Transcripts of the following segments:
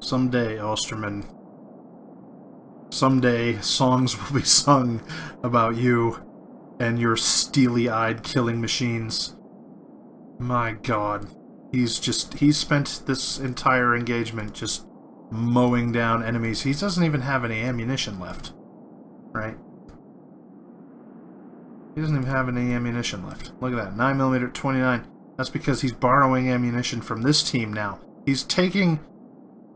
Someday, Osterman. Someday, songs will be sung about you and your steely-eyed killing machines. My god. He's spent this entire engagement just mowing down enemies. He doesn't even have any ammunition left. Right? He doesn't even have any ammunition left. Look at that. 9mm 29. That's because he's borrowing ammunition from this team now. He's taking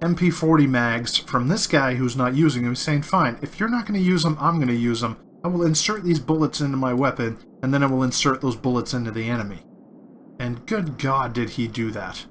MP40 mags from this guy who's not using them. He's saying, fine, if you're not going to use them, I'm going to use them. I will insert these bullets into my weapon, and then I will insert those bullets into the enemy. And good God, did he do that.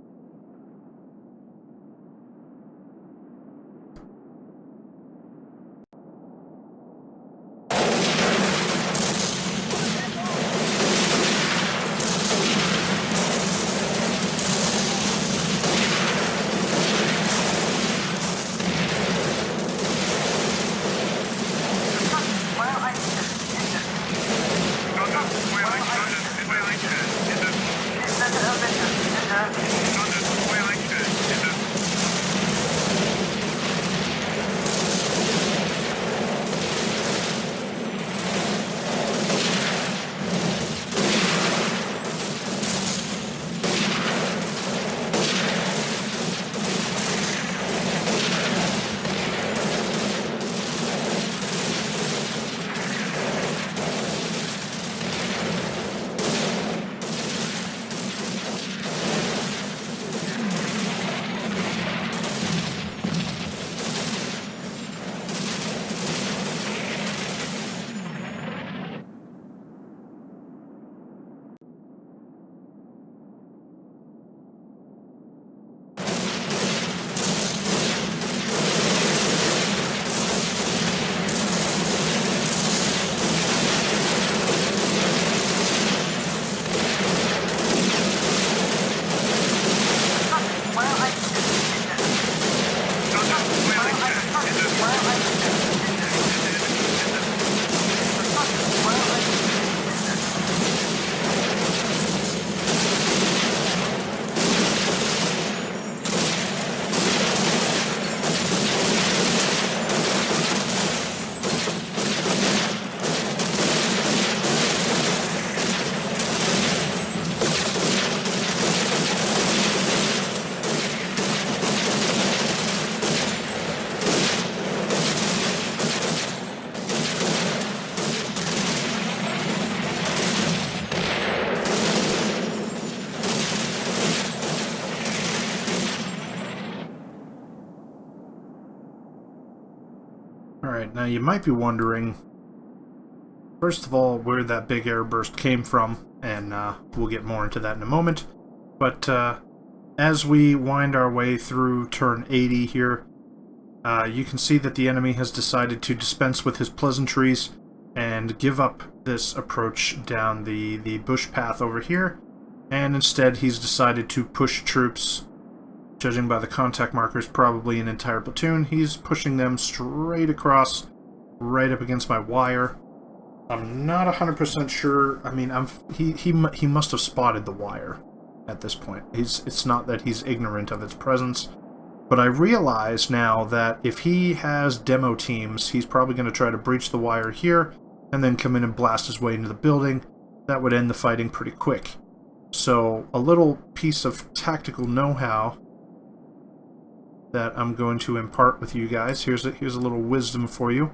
Alright, now you might be wondering, first of all, where that big airburst came from, and we'll get more into that in a moment. But as we wind our way through turn 80 here, you can see that the enemy has decided to dispense with his pleasantries and give up this approach down the bush path over here, and instead he's decided to push troops. Judging by the contact markers, probably an entire platoon. He's pushing them straight across, right up against my wire. I'm not 100% sure. I mean, he must have spotted the wire at this point. It's not that he's ignorant of its presence, but I realize now that if he has demo teams, he's probably going to try to breach the wire here, and then come in and blast his way into the building. That would end the fighting pretty quick. So, a little piece of tactical know-how that I'm going to impart with you guys. Here's a little wisdom for you.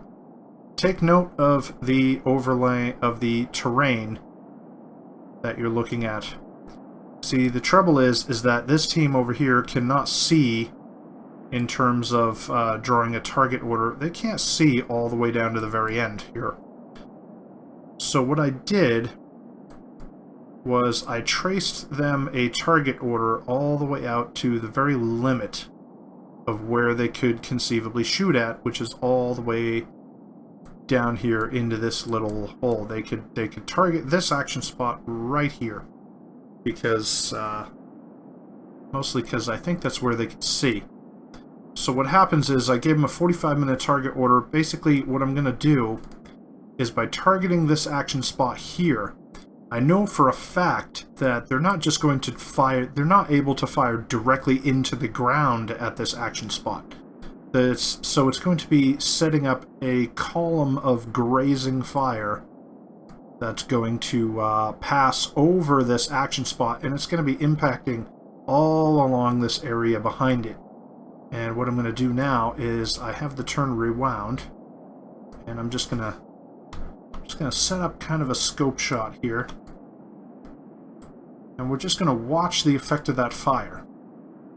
Take note of the overlay of the terrain that you're looking at. See, the trouble is that this team over here cannot see in terms of drawing a target order. They can't see all the way down to the very end here. So what I did was I traced them a target order all the way out to the very limit of where they could conceivably shoot at, which is all the way down here into this little hole. They could target this action spot right here, because mostly because I think that's where they could see. So what happens is I gave them a 45-minute target order. Basically, what I'm going to do is by targeting this action spot here, I know for a fact that they're not just going to fire, they're not able to fire directly into the ground at this action spot. So it's going to be setting up a column of grazing fire that's going to pass over this action spot, and it's going to be impacting all along this area behind it. And what I'm going to do now is I have the turn rewound, and I'm just going to set up kind of a scope shot here, and we're just going to watch the effect of that fire,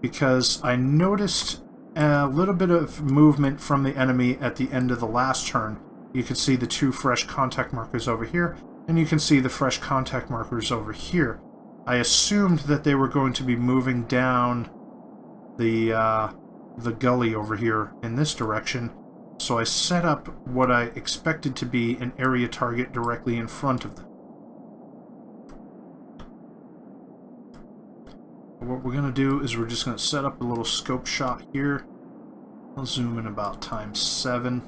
because I noticed a little bit of movement from the enemy at the end of the last turn. You can see the 2 fresh contact markers over here, and you can see the fresh contact markers over here. I assumed that they were going to be moving down the gully over here in this direction, so I set up what I expected to be an area target directly in front of them. What we're going to do is we're just going to set up a little scope shot here. I'll zoom in about ×7,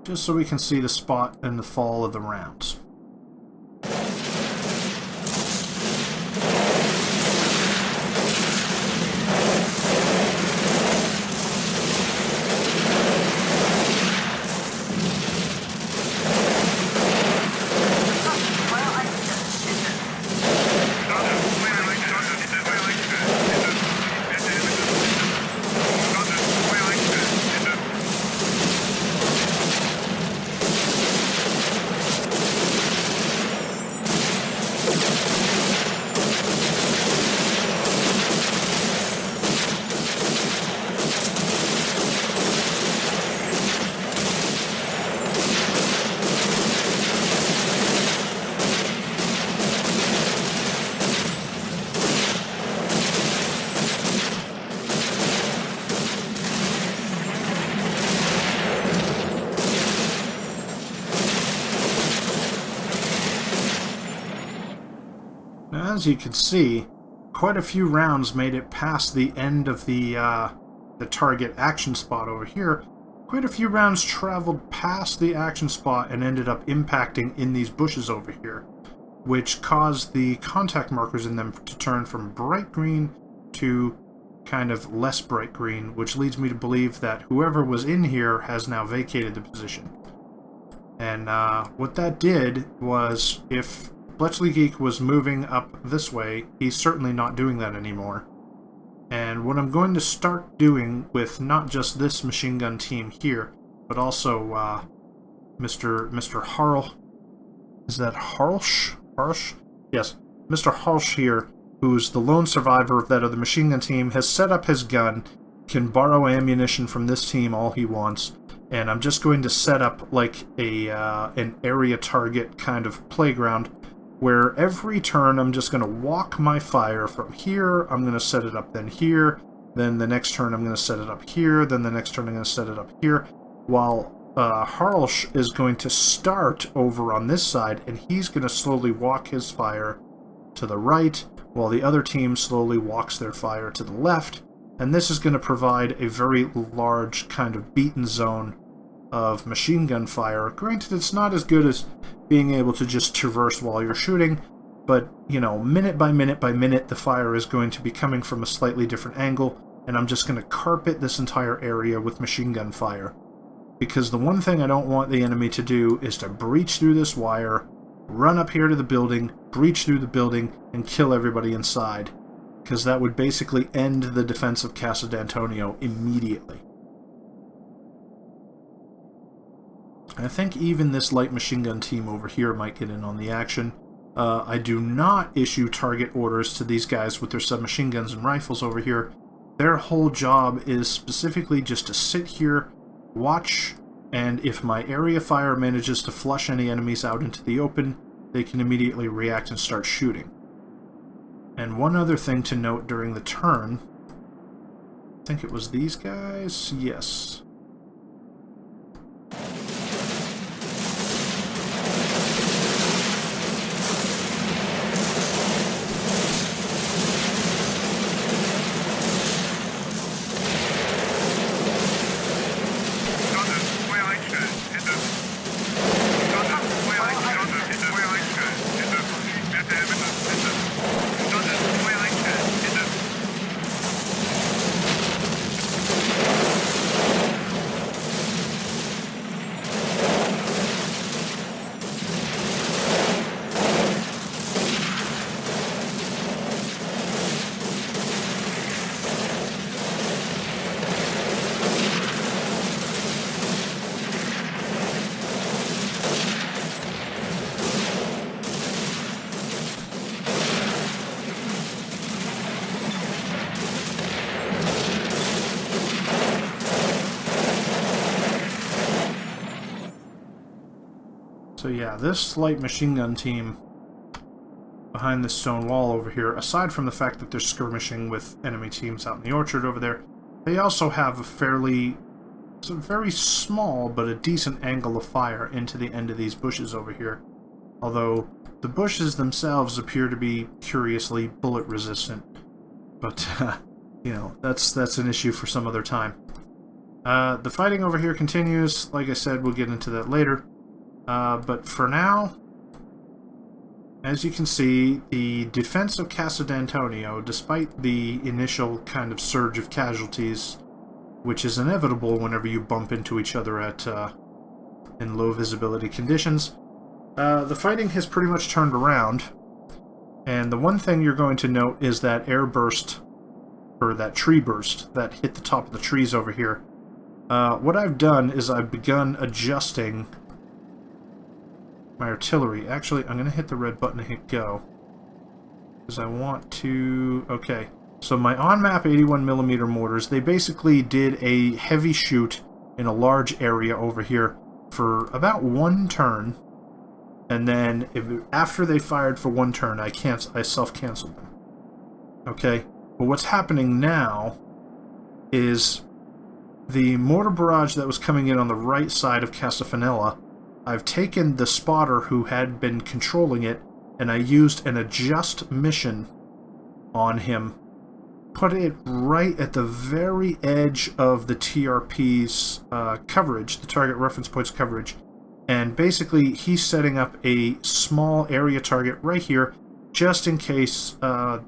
just so we can see the spot and the fall of the rounds. As you can see, quite a few rounds made it past the end of the target action spot over here. Quite a few rounds traveled past the action spot and ended up impacting in these bushes over here, which caused the contact markers in them to turn from bright green to kind of less bright green, which leads me to believe that whoever was in here has now vacated the position. And what that did was, if Bletchley Geek was moving up this way, he's certainly not doing that anymore. And what I'm going to start doing with not just this machine gun team here, but also Mr. Harl. Is that Harsh? Harsh? Yes. Mr. Harsh here, who's the lone survivor of that other machine gun team, has set up his gun, can borrow ammunition from this team all he wants, and I'm just going to set up like an area target kind of playground, where every turn I'm just going to walk my fire from here, I'm going to set it up then here, then the next turn I'm going to set it up here, then the next turn I'm going to set it up here, while Harlsh is going to start over on this side, and he's going to slowly walk his fire to the right, while the other team slowly walks their fire to the left, and this is going to provide a very large kind of beaten zone of machine gun fire. Granted, it's not as good as being able to just traverse while you're shooting, but, you know, minute by minute by minute, the fire is going to be coming from a slightly different angle, and I'm just going to carpet this entire area with machine gun fire. Because the one thing I don't want the enemy to do is to breach through this wire, run up here to the building, breach through the building, and kill everybody inside. Because that would basically end the defense of Casa d'Antonio immediately. I think even this light machine gun team over here might get in on the action. I do not issue target orders to these guys with their submachine guns and rifles over here. Their whole job is specifically just to sit here, watch, and if my area fire manages to flush any enemies out into the open, they can immediately react and start shooting. And one other thing to note during the turn, I think it was these guys? Yes. So yeah, this light machine gun team behind this stone wall over here, aside from the fact that they're skirmishing with enemy teams out in the orchard over there, they also have it's a very small but a decent angle of fire into the end of these bushes over here. Although the bushes themselves appear to be curiously bullet resistant. But, you know, that's an issue for some other time. The fighting over here continues. Like I said, we'll get into that later. But for now, as you can see, the defense of Casa d'Antonio, despite the initial kind of surge of casualties, which is inevitable whenever you bump into each other in low visibility conditions, the fighting has pretty much turned around. And the one thing you're going to note is that air burst, or that tree burst that hit the top of the trees over here. What I've done is I've begun adjusting my artillery. Actually, I'm going to hit the red button and hit go. Because I want to... Okay. So my on-map 81mm mortars, they basically did a heavy shoot in a large area over here for about one turn. And then, after they fired for one turn, I self-canceled them. Okay? But what's happening now is the mortar barrage that was coming in on the right side of Casa Finella, I've taken the spotter who had been controlling it, and I used an adjust mission on him. Put it right at the very edge of the TRP's coverage, the target reference point's coverage. And basically, he's setting up a small area target right here, just in case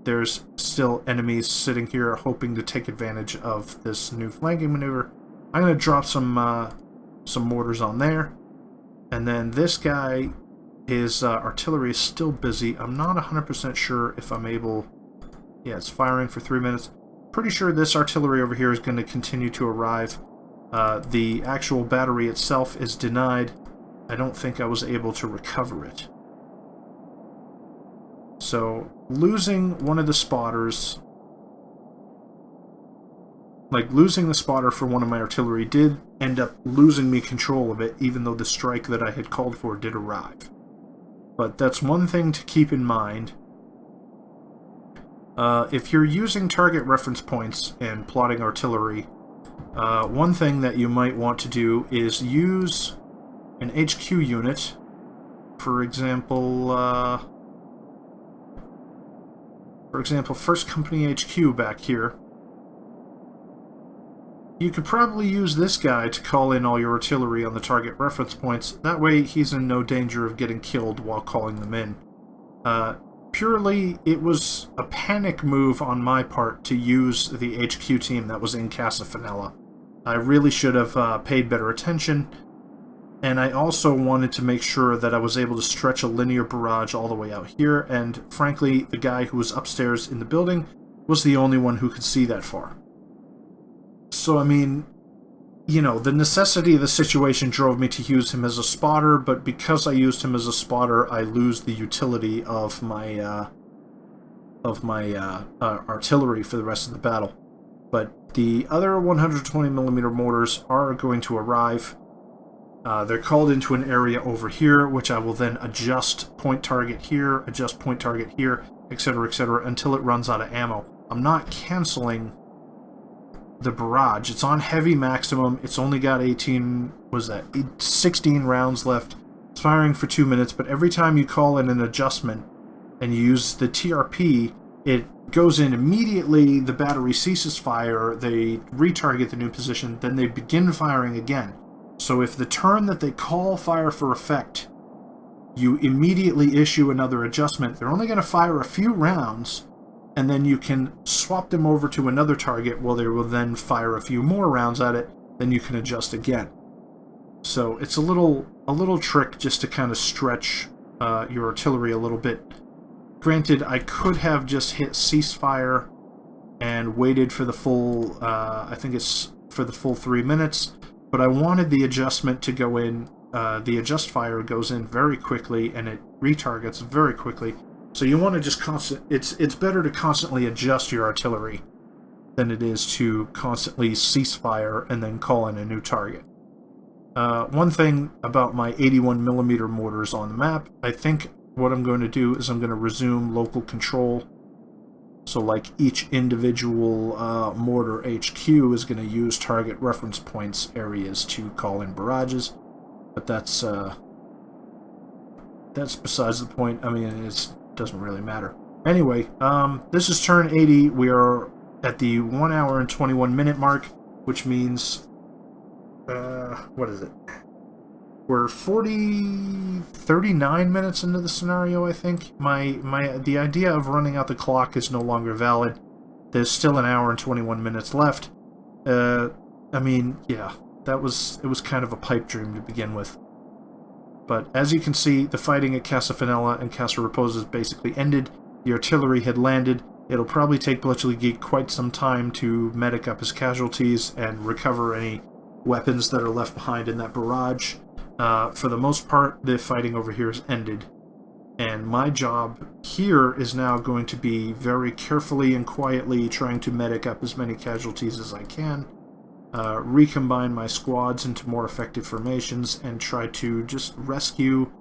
there's still enemies sitting here hoping to take advantage of this new flanking maneuver. I'm going to drop some mortars on there. And then this guy, his artillery is still busy. I'm not 100% sure if I'm able... Yeah, it's firing for 3 minutes. Pretty sure this artillery over here is going to continue to arrive. The actual battery itself is denied. I don't think I was able to recover it. So, losing one of the spotters... Like, losing the spotter for one of my artillery did end up losing me control of it, even though the strike that I had called for did arrive. But that's one thing to keep in mind. If you're using target reference points and plotting artillery, one thing that you might want to do is use an HQ unit. For example, 1st Company HQ back here. You could probably use this guy to call in all your artillery on the target reference points. That way he's in no danger of getting killed while calling them in. Purely, it was a panic move on my part to use the HQ team that was in Casa Finella. I really should have paid better attention, and I also wanted to make sure that I was able to stretch a linear barrage all the way out here, and frankly, the guy who was upstairs in the building was the only one who could see that far. So, I mean, you know, the necessity of the situation drove me to use him as a spotter, but because I used him as a spotter, I lose the utility of my artillery for the rest of the battle. But the other 120mm mortars are going to arrive. They're called into an area over here, which I will then adjust point target here, adjust point target here, etc., until it runs out of ammo. I'm not canceling the barrage. It's on heavy maximum. It's only got 16 rounds left. It's firing for 2 minutes, but every time you call in an adjustment and you use the TRP, it goes in immediately, the battery ceases fire, they retarget the new position, then they begin firing again. So if the turn that they call fire for effect, you immediately issue another adjustment, they're only going to fire a few rounds, and then you can swap them over to another target where they will then fire a few more rounds at it, then you can adjust again. So it's a little trick just to kind of stretch your artillery a little bit. Granted, I could have just hit ceasefire and waited for the full, I think it's for the full 3 minutes, but I wanted the adjustment to go in. The adjust fire goes in very quickly and it retargets very quickly. So you want to just it's better to constantly adjust your artillery than it is to constantly cease fire and then call in a new target. One thing about my 81mm mortars on the map, I think what I'm going to do is I'm going to resume local control. So like each individual mortar HQ is going to use target reference points areas to call in barrages. But that's besides the point. I mean, it doesn't really matter. Anyway, this is turn 80. We are at the 1 hour and 21 minute mark, which means, what is it? We're 39 minutes into the scenario, I think. The idea of running out the clock is no longer valid. There's still an hour and 21 minutes left. I mean, yeah, it was kind of a pipe dream to begin with. But as you can see, the fighting at Casa Finella and Casa Reposa has basically ended. The artillery had landed. It'll probably take Blitzligeek quite some time to medic up his casualties and recover any weapons that are left behind in that barrage. For the most part, the fighting over here has ended. And my job here is now going to be very carefully and quietly trying to medic up as many casualties as I can, recombine my squads into more effective formations, and try to just rescue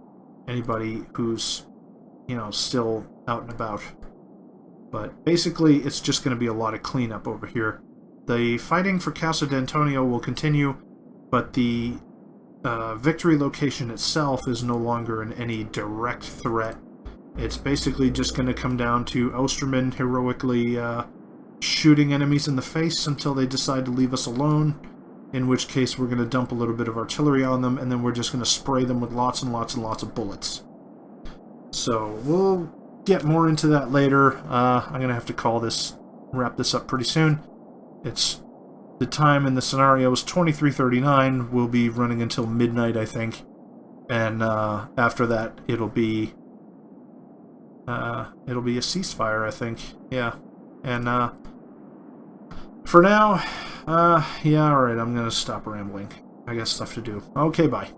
anybody who's, you know, still out and about. But basically, it's just going to be a lot of cleanup over here. The fighting for Casa d'Antonio will continue, but the victory location itself is no longer in any direct threat. It's basically just going to come down to Osterman heroically shooting enemies in the face until they decide to leave us alone, in which case we're going to dump a little bit of artillery on them, and then we're just going to spray them with lots and lots and lots of bullets. So we'll get more into that later. I'm going to have to wrap this up pretty soon. The time in the scenario is 23:39. We'll be running until midnight, I think. And after that, it'll be a ceasefire, I think. Yeah. And for now, yeah, alright, I'm going to stop rambling. I got stuff to do. Okay, bye.